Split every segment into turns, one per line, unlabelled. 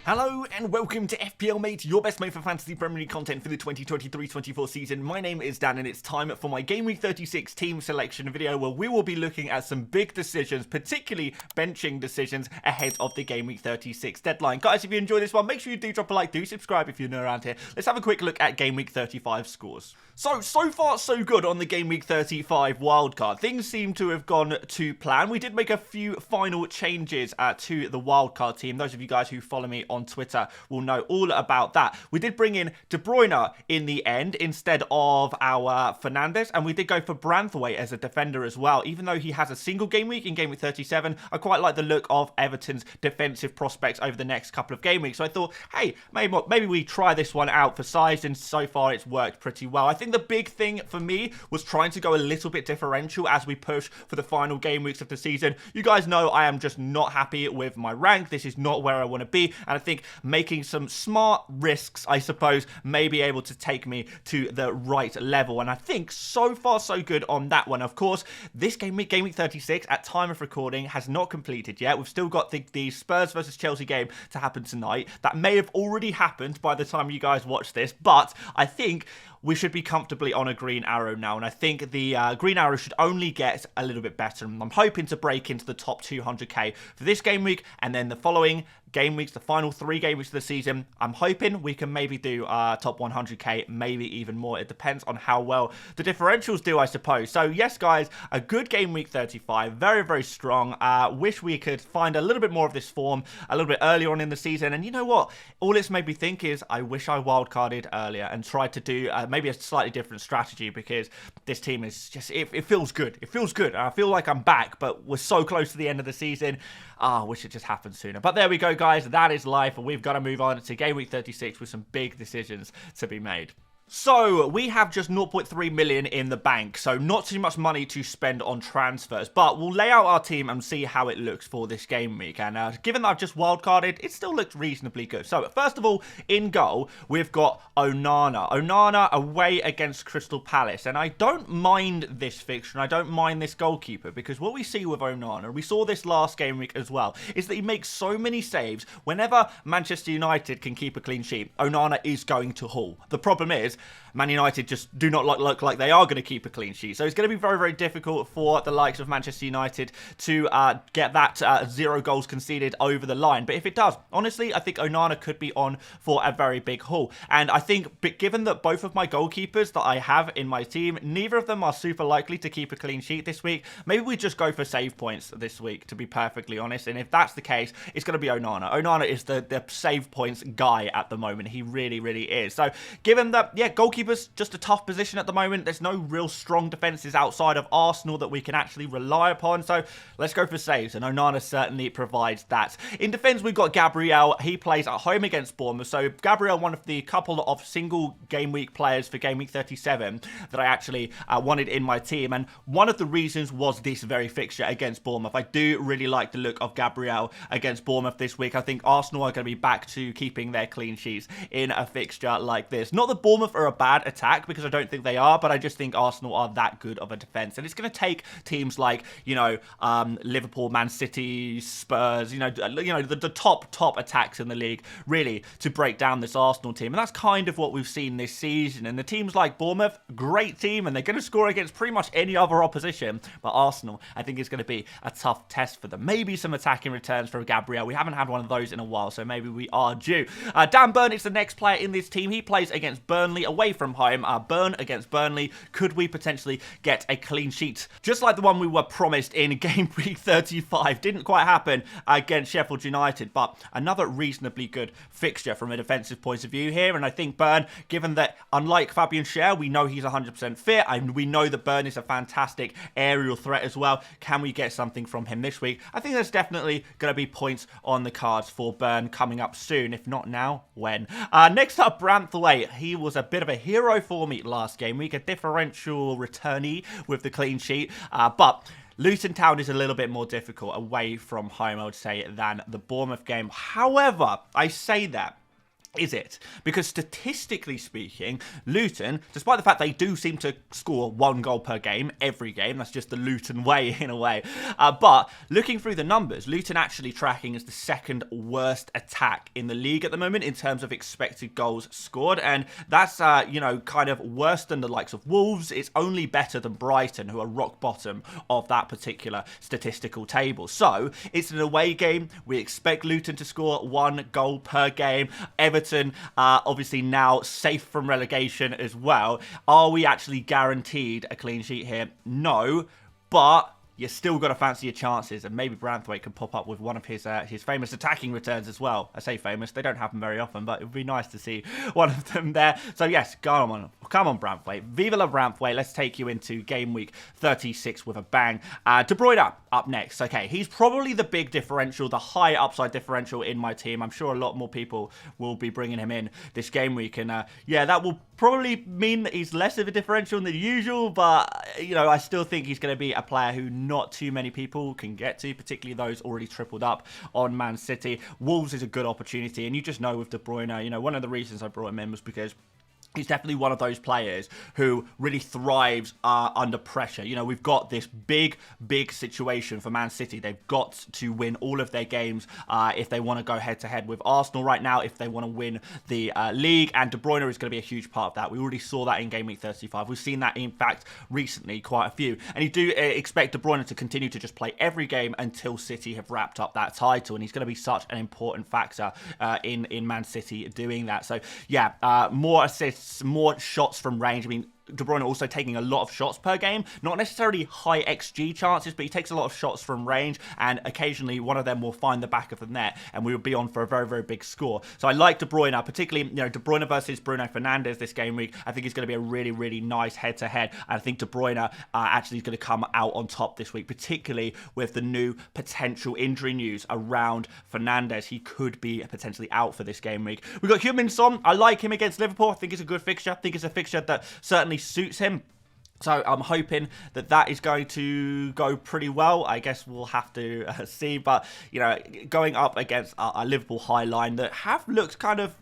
Hello and welcome to FPL Mate, your best mate for fantasy Premier League content for the 2023-24 season. My name is Dan and it's time for my Game Week 36 team selection video where we will be looking at some big decisions, particularly benching decisions ahead of the Game Week 36 deadline. Guys, if you enjoy this one, make sure you do drop a like, do subscribe if you're new around here. Let's have a quick look at Game Week 35 scores. So far so good on the Game Week 35 wildcard. Things seem to have gone to plan. We did make a few final changes to the wildcard team. Those of you guys who follow me on Twitter will know all about that. We did bring in Bruyne in the end instead of our Fernandes, and we did go for Branthwaite as a defender as well. Even though he has a single game week in Game Week 37, I quite like the look of Everton's defensive prospects over the next couple of game weeks. So I thought, hey, maybe we try this one out for size, and so far it's worked pretty well. I think the big thing for me was trying to go a little bit differential as we push for the final game weeks of the season. You guys know I am just not happy with my rank. This is not where I want to be, and I think making some smart risks, I suppose, may be able to take me to the right level. And I think so far so good on that one. Of course, this Game Week 36, at time of recording, has not completed yet. We've still got the Spurs versus Chelsea game to happen tonight. That may have already happened by the time you guys watch this, but I think we should be comfortably on a green arrow now, and I think the green arrow should only get a little bit better. And I'm hoping to break into the top 200k for this game week, and then the following game weeks, the final 3 game weeks of the season, I'm hoping we can maybe do top 100k, maybe even more. It depends on how well the differentials do, I suppose. So yes, guys, a good game week 35, very, very strong. Wish we could find a little bit more of this form a little bit earlier on in the season. And you know what? All it's made me think is I wish I wildcarded earlier and tried to do maybe a slightly different strategy, because this team is just, it feels good. It feels good. I feel like I'm back, but we're so close to the end of the season. I wish it just happened sooner. But there we go, guys. That is life, and we've got to move on to Game Week 36 with some big decisions to be made. So, we have just 0.3 million in the bank, so not too much money to spend on transfers, but we'll lay out our team and see how it looks for this game week. And given that I've just wildcarded, it still looks reasonably good. So, first of all, in goal, we've got Onana. Onana away against Crystal Palace, and I don't mind this fixture, and I don't mind this goalkeeper, because what we see with Onana, we saw this last game week as well, is that he makes so many saves. Whenever Manchester United can keep a clean sheet, Onana is going to haul. The problem is, Man United just do not look like they are going to keep a clean sheet. So it's going to be very, very difficult for the likes of Manchester United to get that 0 goals conceded over the line. But if it does, honestly, I think Onana could be on for a very big haul. And I think, given that both of my goalkeepers that I have in my team, neither of them are super likely to keep a clean sheet this week, maybe we just go for save points this week, to be perfectly honest. And if that's the case, it's going to be Onana. Onana is the save points guy at the moment. He really, really is. So given that, yeah, goalkeeper's just a tough position at the moment. There's no real strong defences outside of Arsenal that we can actually rely upon. So let's go for saves, and Onana certainly provides that. In defence, we've got Gabriel. He plays at home against Bournemouth. So Gabriel, one of the couple of single game week players for Game Week 37 that I actually wanted in my team. And one of the reasons was this very fixture against Bournemouth. I do really like the look of Gabriel against Bournemouth this week. I think Arsenal are going to be back to keeping their clean sheets in a fixture like this. Not that Bournemouth are a bad attack, because I don't think they are, but I just think Arsenal are that good of a defence. And it's going to take teams like, Liverpool, Man City, Spurs, the top attacks in the league, really, to break down this Arsenal team. And that's kind of what we've seen this season. And the teams like Bournemouth, great team, and they're going to score against pretty much any other opposition. But Arsenal, I think, is going to be a tough test for them. Maybe some attacking returns for Gabriel. We haven't had one of those in a while, so maybe we are due. Dan Burn is the next player in this team. He plays against Burnley away from home. Burn against Burnley. Could we potentially get a clean sheet? Just like the one we were promised in Game Week 35. Didn't quite happen against Sheffield United, but another reasonably good fixture from a defensive point of view here. And I think Burn, given that unlike Fabian Schär, we know he's 100% fit, and we know that Burn is a fantastic aerial threat as well. Can we get something from him this week? I think there's definitely going to be points on the cards for Burn coming up soon. If not now, when? Next up, Branthwaite. He was a bit of a hero for me last game week, a differential returnee with the clean sheet, but Luton Town is a little bit more difficult away from home, I would say, than the Bournemouth game. However, I say that Is it? Because statistically speaking, Luton, despite the fact they do seem to score 1 goal per game, every game, that's just the Luton way in a way, but looking through the numbers, Luton actually tracking as the 2nd worst attack in the league at the moment in terms of expected goals scored, and that's, you know, kind of worse than the likes of Wolves. It's only better than Brighton, who are rock bottom of that particular statistical table. So, it's an away game. We expect Luton to score 1 goal per game. Everton obviously now safe from relegation as well. Are we actually guaranteed a clean sheet here? No, but you still got to fancy your chances, and maybe Branthwaite can pop up with one of his famous attacking returns as well. I say famous, they don't happen very often, but it would be nice to see one of them there. So yes, come on Branthwaite. Viva la Branthwaite, let's take you into game week 36 with a bang. De Bruyne up next. Okay, he's probably the big differential, the high upside differential in my team. I'm sure a lot more people will be bringing him in this game week, and yeah, that will probably mean that he's less of a differential than usual, but you know, I still think he's going to be a player who not too many people can get to, particularly those already tripled up on Man City. Wolves is a good opportunity, and you just know with De Bruyne, you know, one of the reasons I brought him in was because he's definitely one of those players who really thrives under pressure. You know, we've got this big situation for Man City. They've got to win all of their games if they want to go head-to-head with Arsenal right now, if they want to win the league, and De Bruyne is going to be a huge part of that. We already saw that in Game Week 35. We've seen that, in fact, recently, quite a few. And you do expect De Bruyne to continue to just play every game until City have wrapped up that title, and he's going to be such an important factor in Man City doing that. So, yeah, more assists, more shots from range. I mean, De Bruyne also taking a lot of shots per game, not necessarily high XG chances, but he takes a lot of shots from range, and occasionally one of them will find the back of the net, and we will be on for a very big score. So I like De Bruyne, particularly, you know, De Bruyne versus Bruno Fernandes this game week. I think it's going to be a really nice head-to-head, and I think De Bruyne actually is going to come out on top this week, particularly with the new potential injury news around Fernandes. He could be potentially out for this game week. We've got Heung-min Son. I like him against Liverpool. I think it's a good fixture. I think it's a fixture that certainly suits him. So I'm hoping that that is going to go pretty well. I guess we'll have to see. But, you know, going up against a Liverpool high line that have looked kind of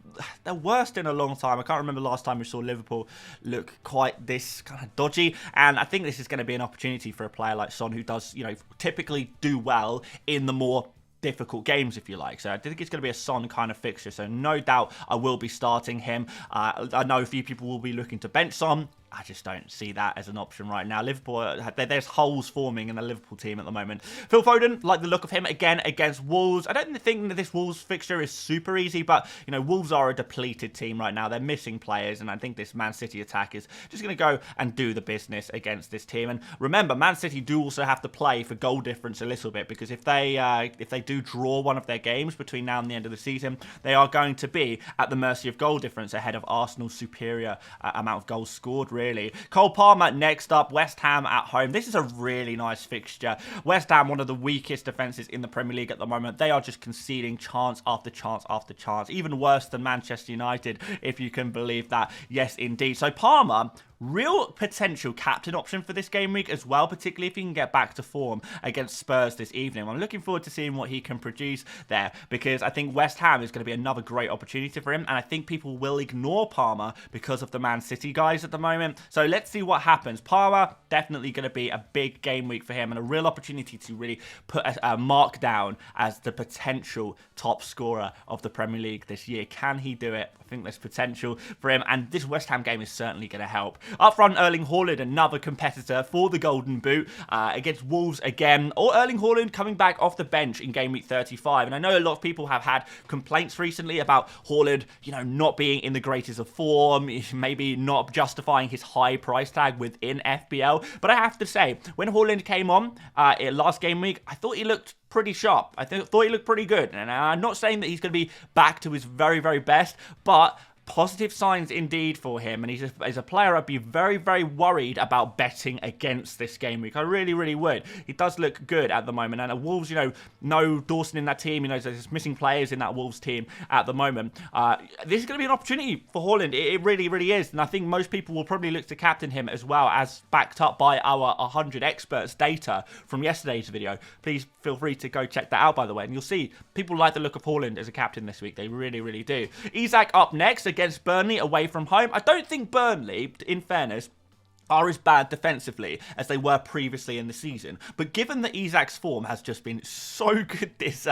the worst in a long time. I can't remember last time we saw Liverpool look quite this kind of dodgy. And I think this is going to be an opportunity for a player like Son, who does, you know, typically do well in the more difficult games, if you like. So I think it's going to be a Son kind of fixture. So no doubt I will be starting him. I know a few people will be looking to bench Son. I just don't see that as an option right now. Liverpool, there's holes forming in the Liverpool team at the moment. Phil Foden, like the look of him again against Wolves. I don't think that this Wolves fixture is super easy, but, you know, Wolves are a depleted team right now. They're missing players, and I think this Man City attack is just going to go and do the business against this team. And remember, Man City do also have to play for goal difference a little bit, because if they do draw one of their games between now and the end of the season, they are going to be at the mercy of goal difference ahead of Arsenal's superior amount of goals scored, really. Cole Palmer next up, West Ham at home. This is a really nice fixture. West Ham, one of the weakest defences in the Premier League at the moment. They are just conceding chance after chance after chance. Even worse than Manchester United, if you can believe that. Yes, indeed. So Palmer, real potential captain option for this game week as well, particularly if he can get back to form against Spurs this evening. I'm looking forward to seeing what he can produce there, because I think West Ham is going to be another great opportunity for him, and I think people will ignore Palmer because of the Man City guys at the moment. So let's see what happens. Palmer, definitely going to be a big game week for him, and a real opportunity to really put a mark down as the potential top scorer of the Premier League this year. Can he do it? I think there's potential for him, and this West Ham game is certainly going to help. Up front, Erling Haaland, another competitor for the Golden Boot against Wolves again. Or Erling Haaland coming back off the bench in Game Week 35. And I know a lot of people have had complaints recently about Haaland, you know, not being in the greatest of form, maybe not justifying his high price tag within FPL. But I have to say, when Haaland came on last game week, I thought he looked pretty sharp. I thought he looked pretty good. And I'm not saying that he's going to be back to his very best, but positive signs indeed for him, and he's a player I'd be very, very worried about betting against this game week. I really, really would. He does look good at the moment, and Wolves, no Dawson in that team, there's missing players in that Wolves team at the moment. This is going to be an opportunity for Holland. It really, really is, and I think most people will probably look to captain him as well, as backed up by our 100 experts data from yesterday's video. Please feel free to go check that out, by the way, and you'll see people like the look of Holland as a captain this week. They really, really do. Isak up next against Burnley away from home. I don't think Burnley, in fairness, are as bad defensively as they were previously in the season. But given that Isak's form has just been so good this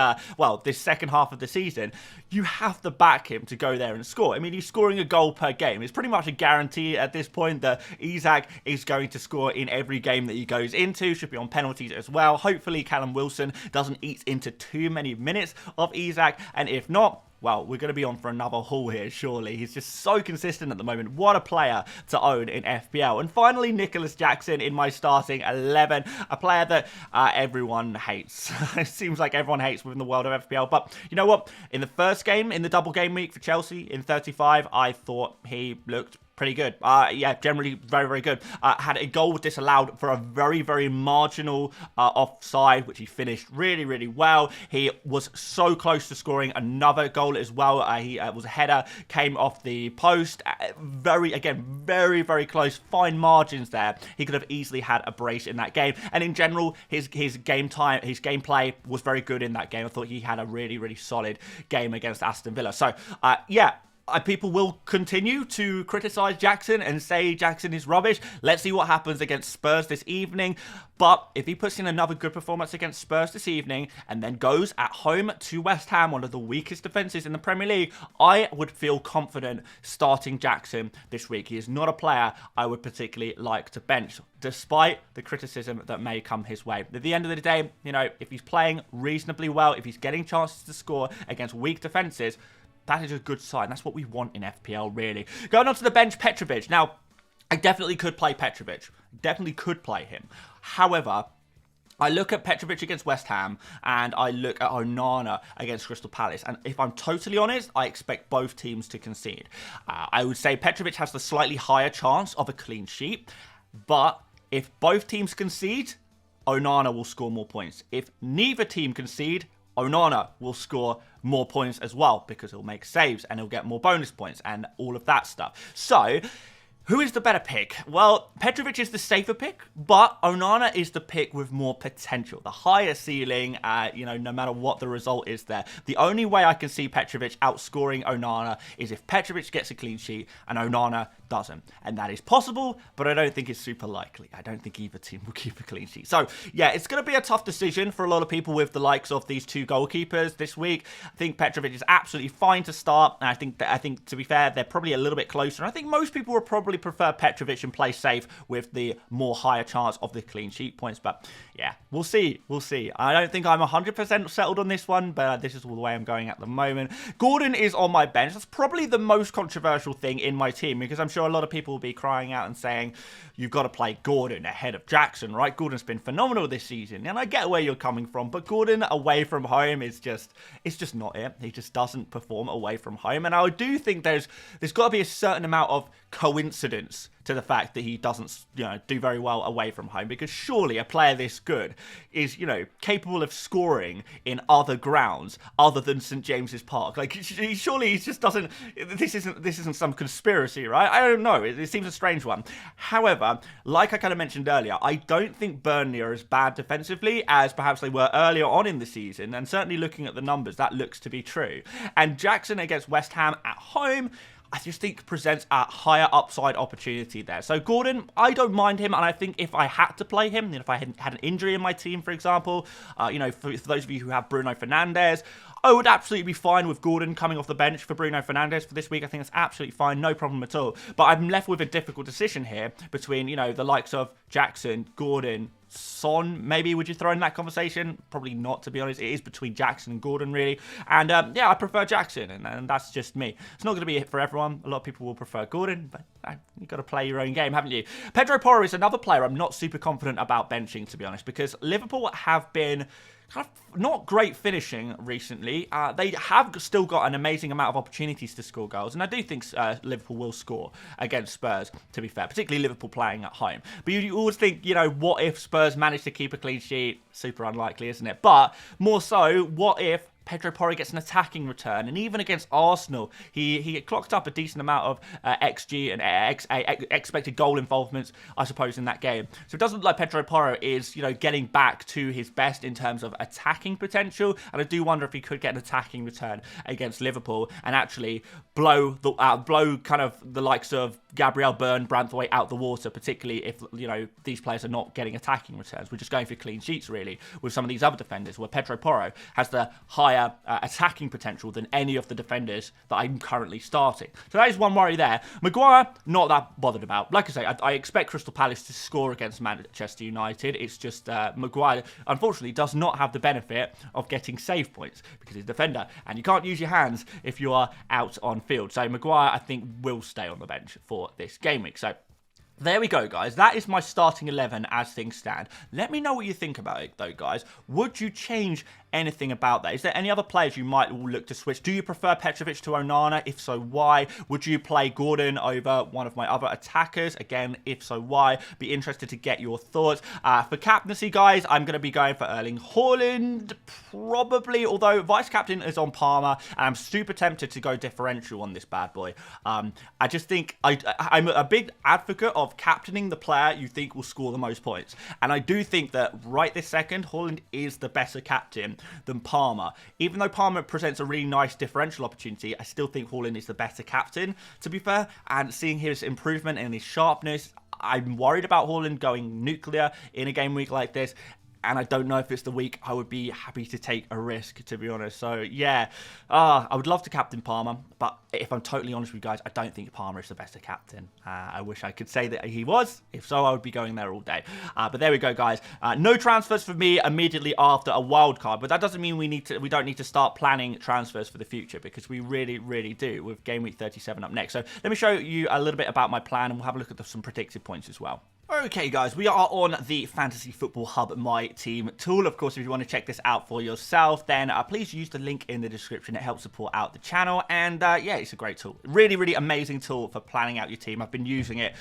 second half of the season, you have to back him to go there and score. I mean, he's scoring a goal per game. It's pretty much a guarantee at this point that Isak is going to score in every game that he goes into. Should be on penalties as well. Hopefully, Callum Wilson doesn't eat into too many minutes of Isak, and if not, well, we're going to be on for another haul here, surely. He's just so consistent at the moment. What a player to own in FPL. And finally, Nicholas Jackson in my starting 11. A player that everyone hates. It seems like everyone hates within the world of FPL. But you know what? In the first game, in the double game week for Chelsea in 35, I thought he looked pretty good. Yeah, generally very, very good. Had a goal disallowed for a very, very marginal offside, which he finished really, really well. He was so close to scoring another goal as well. He was a header, came off the post. Very, very close. Fine margins there. He could have easily had a brace in that game. And in general, his gameplay was very good in that game. I thought he had a really, really solid game against Aston Villa. So, yeah. People will continue to criticise Jackson and say Jackson is rubbish. Let's see what happens against Spurs this evening. But if he puts in another good performance against Spurs this evening and then goes at home to West Ham, one of the weakest defences in the Premier League, I would feel confident starting Jackson this week. He is not a player I would particularly like to bench, despite the criticism that may come his way. At the end of the day, if he's playing reasonably well, if he's getting chances to score against weak defences, that is a good sign. That's what we want in FPL, really. Going on to the bench, Petrovic. Now, I definitely could play Petrovic. Definitely could play him. However, I look at Petrovic against West Ham and I look at Onana against Crystal Palace. And if I'm totally honest, I expect both teams to concede. I would say Petrovic has the slightly higher chance of a clean sheet. But if both teams concede, Onana will score more points. If neither team concede, Onana will score more points as well because he'll make saves and he'll get more bonus points and all of that stuff. So, who is the better pick? Well, Petrovic is the safer pick, but Onana is the pick with more potential. The higher ceiling, no matter what the result is there. The only way I can see Petrovic outscoring Onana is if Petrovic gets a clean sheet and Onana doesn't. And that is possible, but I don't think it's super likely. I don't think either team will keep a clean sheet. So, yeah, it's going to be a tough decision for a lot of people with the likes of these two goalkeepers this week. I think Petrovic is absolutely fine to start. And I think, to be fair, they're probably a little bit closer. And I think most people would probably prefer Petrovic and play safe with the more higher chance of the clean sheet points. But, yeah, we'll see. We'll see. I don't think I'm 100% settled on this one, but this is all the way I'm going at the moment. Gordon is on my bench. That's probably the most controversial thing in my team because I'm sure a lot of people will be crying out and saying, you've got to play Gordon ahead of Jackson, right? Gordon's been phenomenal this season, and I get where you're coming from, but Gordon away from home is just not it. He just doesn't perform away from home, and I do think there's got to be a certain amount of coincidence to the fact that he doesn't, do very well away from home, because surely a player this good is, capable of scoring in other grounds other than St. James's Park. Like, surely he just doesn't, this isn't some conspiracy, right? I don't know. It seems a strange one. However, like I kind of mentioned earlier, I don't think Burnley are as bad defensively as perhaps they were earlier on in the season, and certainly looking at the numbers, that looks to be true. And Jackson against West Ham at home, I just think presents a higher upside opportunity there. So Gordon, I don't mind him, and I think if I had to play him, if I had an injury in my team, for example, for those of you who have Bruno Fernandes, I would absolutely be fine with Gordon coming off the bench for Bruno Fernandes for this week. I think that's absolutely fine, no problem at all. But I'm left with a difficult decision here between, the likes of Jackson, Gordon, Son, maybe would you throw in that conversation? Probably not, to be honest. It is between Jackson and Gordon, really. And yeah, I prefer Jackson, and that's just me. It's not going to be it for everyone. A lot of people will prefer Gordon, but you've got to play your own game, haven't you? Pedro Porro is another player I'm not super confident about benching, to be honest, because Liverpool have been kind of not great finishing recently. They have still got an amazing amount of opportunities to score goals, and I do think Liverpool will score against Spurs, to be fair, particularly Liverpool playing at home. But you always think, you know, what if Spurs manage to keep a clean sheet? Super unlikely, isn't it? But more so, what if Pedro Porro gets an attacking return, and even against Arsenal, he clocked up a decent amount of XG and expected goal involvements, I suppose, in that game. So it doesn't look like Pedro Porro is, you know, getting back to his best in terms of attacking potential, and I do wonder if he could get an attacking return against Liverpool and actually blow kind of the likes of Gabriel, Bruyne, Branthwaite out the water, particularly if, you know, these players are not getting attacking returns. We're just going for clean sheets, really, with some of these other defenders, where Pedro Porro has the higher attacking potential than any of the defenders that I'm currently starting. So that is one worry there. Maguire, not that bothered about. Like I say, I expect Crystal Palace to score against Manchester United. It's just Maguire, unfortunately, does not have the benefit of getting save points because he's a defender, and you can't use your hands if you are out on field. So Maguire, I think, will stay on the bench for this game week. So there we go, guys. That is my starting 11 as things stand. Let me know what you think about it, though, guys. Would you change anything about that? Is there any other players you might look to switch? Do you prefer Petrovic to Onana? If so, why? Would you play Gordon over one of my other attackers? Again, if so, why? Be interested to get your thoughts. For captaincy, guys, I'm going to be going for Erling Holland, probably, although vice-captain is on Palmer, and I'm super tempted to go differential on this bad boy. I just think I'm a big advocate of captaining the player you think will score the most points, and I do think that right this second, Holland is the better captain than Palmer. Even though Palmer presents a really nice differential opportunity, I still think Holland is the better captain, to be fair, and seeing his improvement in his sharpness, I'm worried about Holland going nuclear in a game week like this. And I don't know if it's the week I would be happy to take a risk, to be honest. So, yeah, I would love to captain Palmer. But if I'm totally honest with you guys, I don't think Palmer is the better captain. I wish I could say that he was. If so, I would be going there all day. But there we go, guys. No transfers for me immediately after a wild card. But that doesn't mean we don't need to start planning transfers for the future, because we really, really do, with Game Week 37 up next. So let me show you a little bit about my plan, and we'll have a look at some predicted points as well. Okay, guys, we are on the Fantasy Football Hub My Team tool. Of course, if you want to check this out for yourself, then please use the link in the description. It helps support out the channel, and yeah, it's a great tool. Really, really amazing tool for planning out your team. I've been using it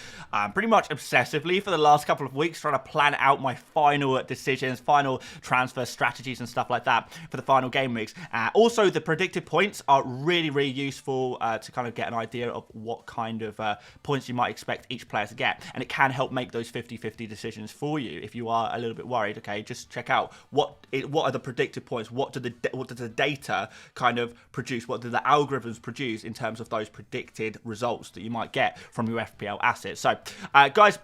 pretty much obsessively for the last couple of weeks, trying to plan out my final decisions, final transfer strategies and stuff like that for the final game weeks. Also, the predicted points are really, really useful to kind of get an idea of what kind of points you might expect each player to get, and it can help make those 50-50 decisions for you if you are a little bit worried. Okay, just check out what are the predicted points, what does the data kind of produce, what do the algorithms produce in terms of those predicted results that you might get from your FPL assets. So guys,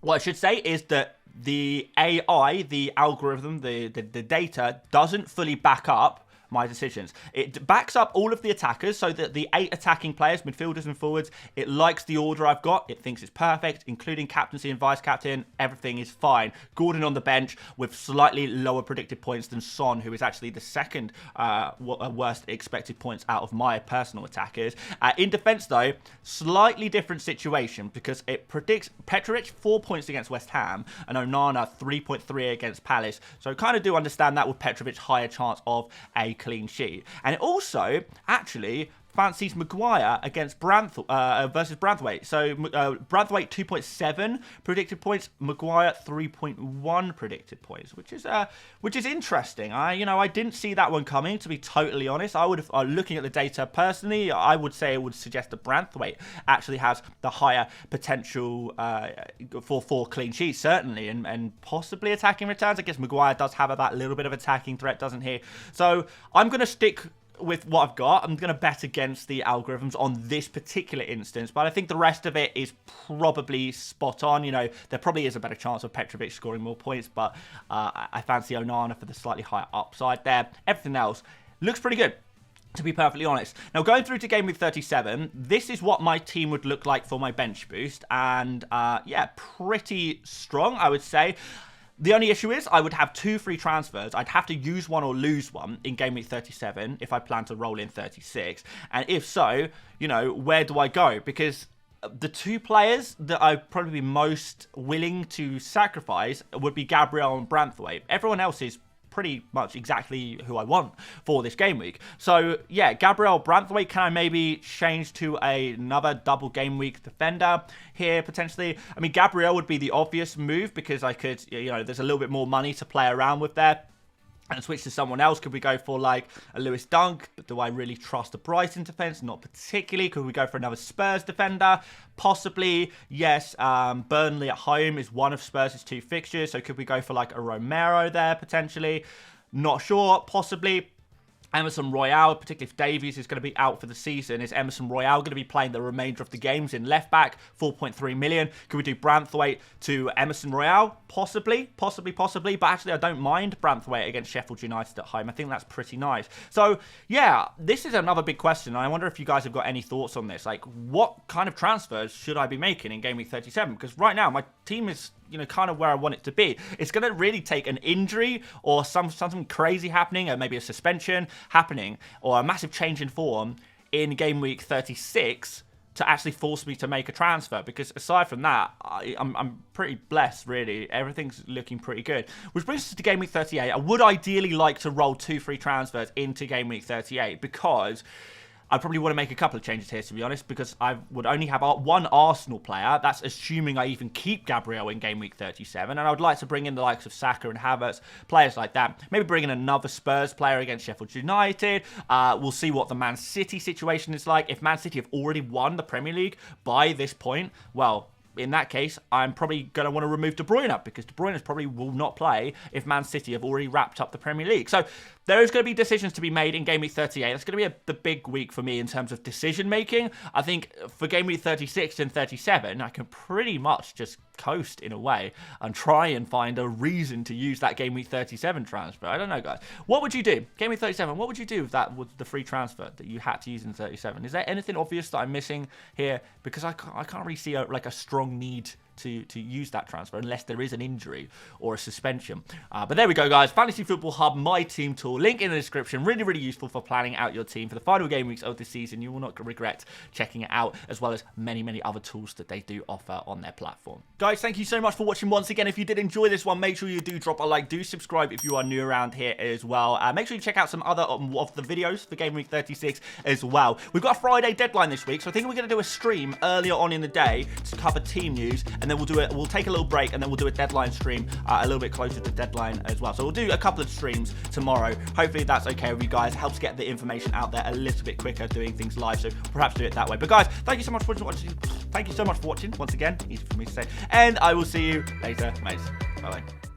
what I should say is that the AI, the algorithm, the data doesn't fully back up my decisions. It backs up all of the attackers, so that the 8 attacking players, midfielders and forwards, it likes the order I've got. It thinks it's perfect, including captaincy and vice-captain. Everything is fine. Gordon on the bench with slightly lower predicted points than Son, who is actually the second worst expected points out of my personal attackers. In defence, though, slightly different situation, because it predicts Petrovic 4 points against West Ham and Onana 3.3 against Palace. So I kind of do understand that with Petrovic higher chance of a clean sheet. And it also actually fancies Maguire against versus Branthwaite. So Branthwaite 2.7 predicted points, Maguire 3.1 predicted points, which is interesting. I didn't see that one coming, to be totally honest. I would have, looking at the data personally, I would say it would suggest that Branthwaite actually has the higher potential for clean sheets, certainly, and possibly attacking returns. I guess Maguire does have that little bit of attacking threat, doesn't he? So I'm going to stick with what I've got. I'm going to bet against the algorithms on this particular instance, but I think the rest of it is probably spot on. You know, there probably is a better chance of Petrovic scoring more points, but I fancy Onana for the slightly higher upside there. Everything else looks pretty good, to be perfectly honest. Now, going through to Game Week 37, this is what my team would look like for my bench boost, and yeah, pretty strong, I would say. The only issue is I would have 2 free transfers. I'd have to use one or lose one in Game Week 37 if I plan to roll in 36. And if so, you know, where do I go? Because the 2 players that I'd probably be most willing to sacrifice would be Gabriel and Branthwaite. Everyone else is pretty much exactly who I want for this game week. So yeah, Gabriel, Branthwaite, can I maybe change to another double game week defender here potentially? I mean, Gabriel would be the obvious move because I could, you know, there's a little bit more money to play around with there. And switch to someone else. Could we go for like a Lewis Dunk? But do I really trust the Brighton defense? Not particularly. Could we go for another Spurs defender? Possibly, yes. Burnley at home is one of Spurs' 2 fixtures. So could we go for like a Romero there potentially? Not sure. Possibly. Emerson Royale, particularly if Davies is going to be out for the season, is Emerson Royale going to be playing the remainder of the games in left back? 4.3 million. Could we do Branthwaite to Emerson Royale? Possibly. But actually, I don't mind Branthwaite against Sheffield United at home. I think that's pretty nice. So, yeah, this is another big question. I wonder if you guys have got any thoughts on this. Like, what kind of transfers should I be making in Game Week 37? Because right now, my team is, you know, kind of where I want it to be. It's going to really take an injury or something crazy happening, or maybe a suspension happening, or a massive change in form in Game Week 36 to actually force me to make a transfer. Because aside from that, I'm pretty blessed, really. Everything's looking pretty good. Which brings us to Game Week 38. I would ideally like to roll 2 free transfers into Game Week 38 because I probably want to make a couple of changes here, to be honest, because I would only have one Arsenal player. That's assuming I even keep Gabriel in Game Week 37. And I would like to bring in the likes of Saka and Havertz, players like that. Maybe bring in another Spurs player against Sheffield United. We'll see what the Man City situation is like. If Man City have already won the Premier League by this point, well, in that case, I'm probably going to want to remove De Bruyne, because De Bruyne probably will not play if Man City have already wrapped up the Premier League. So there is going to be decisions to be made in Game Week 38. That's going to be the big week for me in terms of decision making. I think for Game Week 36 and 37, I can pretty much just coast in a way and try and find a reason to use that Game Week 37 transfer. I don't know, guys. What would you do? Game Week 37, what would you do with the free transfer that you had to use in 37? Is there anything obvious that I'm missing here? Because I can't really see a strong need to use that transfer unless there is an injury or a suspension. But there we go, guys. Fantasy Football Hub, my team tool. Link in the description. Really, really useful for planning out your team for the final game weeks of the season. You will not regret checking it out, as well as many, many other tools that they do offer on their platform. Guys, thank you so much for watching once again. If you did enjoy this one, make sure you do drop a like. Do subscribe if you are new around here as well. Make sure you check out some other of the videos for Game Week 36 as well. We've got a Friday deadline this week, so I think we're going to do a stream earlier on in the day to cover team news, and then we'll take a little break, and then we'll do a deadline stream a little bit closer to deadline as well. So we'll do a couple of streams tomorrow. Hopefully that's okay with you guys. It helps get the information out there a little bit quicker doing things live, so perhaps do it that way. But guys, thank you so much for watching. Thank you so much for watching once again. Easy for me to say. And I will see you later, mates. Bye-bye.